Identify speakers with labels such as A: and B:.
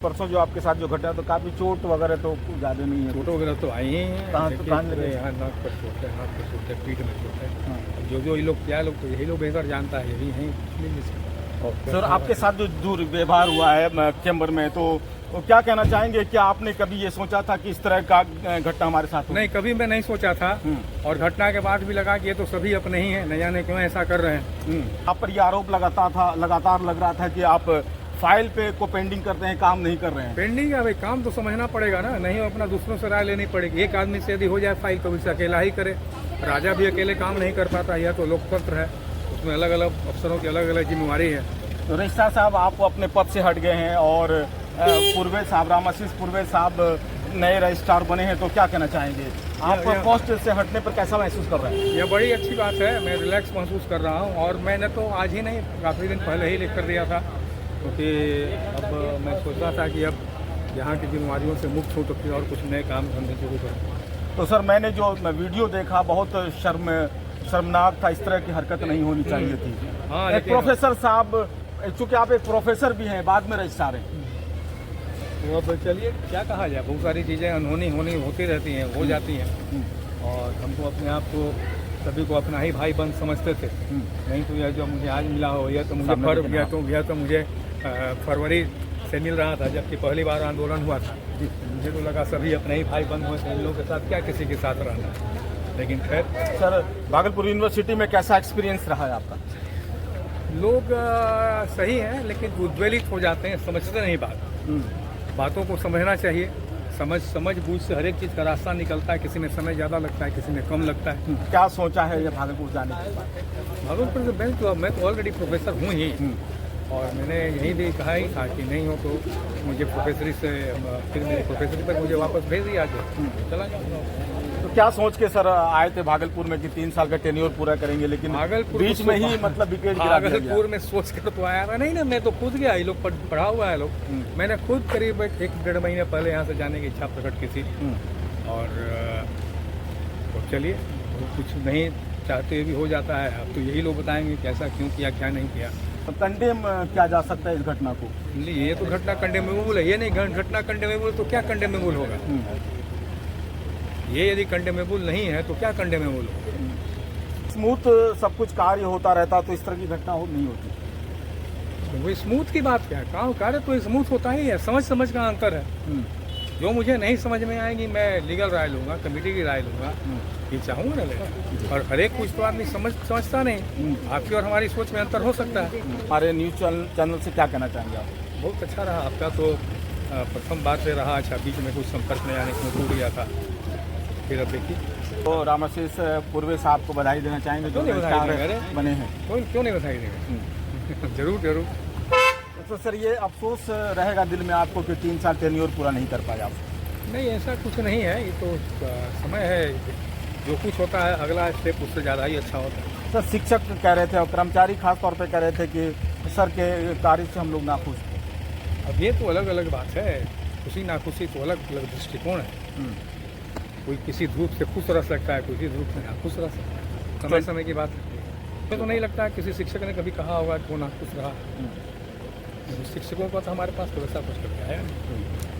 A: परसों जो आपके साथ जो घटना तो काफी चोट वगैरह तो ज़्यादा नहीं है।
B: चोट वगैरह तो आई ही हैं।
A: कहाँ लगे?
B: यहाँ नाक पर चोट है, हाथ पर चोट है, पीठ में चोट है। अब जो ये लोग क्या लोग तो यही लोग बेहतर जानता है, यही हैं।
A: सर आपके साथ जो दुर्व्यवहार हुआ है चैम्बर में तो क्या कहना चाहेंगे? क्या आपने कभी ये सोचा था कि इस तरह का घटना हमारे साथ हो?
B: नहीं, कभी मैं नहीं सोचा था। और घटना के बाद भी लगा कि ये तो सभी अपने ही हैं, न जाने क्यों ऐसा कर रहे हैं।
A: आप पर ये आरोप लगातार लग रहा था कि आप फाइल पे को पेंडिंग करते हैं, काम नहीं कर रहे हैं।
B: पेंडिंग है भाई, काम तो समझना पड़ेगा ना, नहीं अपना दूसरों से राय लेनी पड़ेगी। एक आदमी से यदि हो जाए फाइल तो उसे अकेला ही करे। राजा भी अकेले काम नहीं कर पाता, यह तो लोकतंत्र है, उसमें अलग अलग अफसरों की अलग अलग जिम्मेवारी है।
A: तो रजिस्ट्रार साहब आप अपने पद से हट गए हैं और पूर्वे साहब रामाशीष पूर्वे साहब नए रजिस्ट्रार बने हैं, तो क्या कहना चाहेंगे? आप पोस्ट से हटने पर कैसा महसूस कर रहे हैं?
B: यह बड़ी अच्छी बात है, मैं रिलैक्स महसूस कर रहा हूँ। और मैंने तो आज ही नहीं, काफ़ी दिन पहले ही लिख कर दिया था, क्योंकि अब मैं सोच रहा था कि अब यहाँ की जिम्मेवारियों से मुक्त हो तो फिर और कुछ नए काम धंधे शुरू करें।
A: तो सर मैंने जो वीडियो देखा बहुत शर्मनाक था, इस तरह की हरकत नहीं होनी चाहिए थी।
B: हाँ,
A: एक प्रोफेसर साहब, चूँकि आप एक प्रोफेसर भी हैं, बाद में रजिस्ट्रार हैं,
B: तो अब चलिए क्या कहा जाए, बहुत सारी चीज़ें अनहोनी होती रहती हैं, हो जाती हैं। और हम तो अपने आप को सभी को अपना ही भाई बंद समझते थे। नहीं तो यह जो मुझे आज मिला हो, यह तो मुझे मुझे फरवरी से मिल रहा था, जबकि पहली बार आंदोलन हुआ था। मुझे तो लगा सभी अपने ही भाई बंद हुए थे, इन लोगों के साथ क्या किसी के साथ रहना। लेकिन खैर
A: सर भागलपुर यूनिवर्सिटी में कैसा एक्सपीरियंस रहा है आपका?
B: लोग सही हैं, लेकिन उद्वेलित हो जाते हैं, समझते नहीं बातों को समझना चाहिए। समझ बूझ से हर एक चीज़ का रास्ता निकलता है। किसी में समय ज़्यादा लगता है, किसी में कम लगता है।
A: क्या सोचा है ये भागलपुर जाने के बाद?
B: भागलपुर से मैं तो ऑलरेडी प्रोफेसर हूँ ही, और मैंने यही भी कहा ही था कि नहीं हो तो मुझे प्रोफेसरी से फिर मेरी प्रोफेसरी पर मुझे वापस भेज दिया आगे, चला जाऊँगा।
A: तो क्या सोच के सर आए थे भागलपुर में कि 3 साल का टेन्योर पूरा करेंगे, लेकिन
B: भागलपुर
A: बीच में ही मतलब विकेट गिरा दिया गया?
B: भागलपुर में सोच कर तो आया था नहीं ना, मैं तो खुद गया, ये लोग पढ़ा हुआ है लोग। मैंने खुद करीब 1-1.5 महीने पहले यहाँ से जाने की इच्छा प्रकट की थी। और तो चलिए, कुछ नहीं चाहते हुए भी हो जाता है। अब तो यही लोग बताएंगे कैसा क्यों किया, क्या नहीं किया।
A: तो कंडेम क्या जा सकता है इस घटना को?
B: ये तो घटना कंडेमेबल है, ये नहीं घटना कंडेमेबल तो क्या कंडेमेबल होगा? ये यदि कंडेमेबल नहीं है तो क्या कंडेमेबल होगा?
A: स्मूथ सब कुछ कार्य होता रहता तो इस तरह की घटना नहीं होती।
B: वो स्मूथ की बात क्या है, काम कार्य तो स्मूथ होता ही है। समझ का अंतर है। जो मुझे नहीं समझ में आएगी मैं लीगल राय लूँगा, कमेटी की राय लूँगा, ये चाहूँगा ना लेना। और हर एक कुछ तो आदमी समझता नहीं। आपकी और हमारी सोच में अंतर हो सकता है।
A: हमारे न्यूज़ चैनल से क्या कहना चाहेंगे आप?
B: बहुत अच्छा रहा आपका तो, प्रथम बार से रहा। अच्छा, बीच में कुछ संपर्क में आने को टूट गया था, फिर अब देखिए।
A: तो रामाशीष पूर्वे साहब को बधाई देना चाहेंगे जो बने हैं?
B: क्यों नहीं बधाई देंगे? जरूर।
A: तो सर ये अफसोस रहेगा दिल में आपको कि 3 साल टेन्योर पूरा नहीं कर पाया आप?
B: नहीं, ऐसा कुछ नहीं है, ये तो समय है। जो कुछ होता है अगला स्टेप उससे ज़्यादा ही अच्छा होता है।
A: सर शिक्षक कह रहे थे और कर्मचारी खास तौर पे कह रहे थे कि सर के कार्य से हम लोग नाखुश थे।
B: अब ये तो अलग अलग बात है, खुशी नाखुशी तो अलग अलग दृष्टिकोण है। कोई किसी ध्रुव से खुश रह सकता है, किसी ध्रुव से नाखुश रह सकता है। समय की बात है। मुझे तो नहीं लगता किसी शिक्षक ने कभी कहा होगा कि वो नाखुश रहा। शिक्षकों का तो हमारे पास तो वैसा कुछ कभी आया नहीं।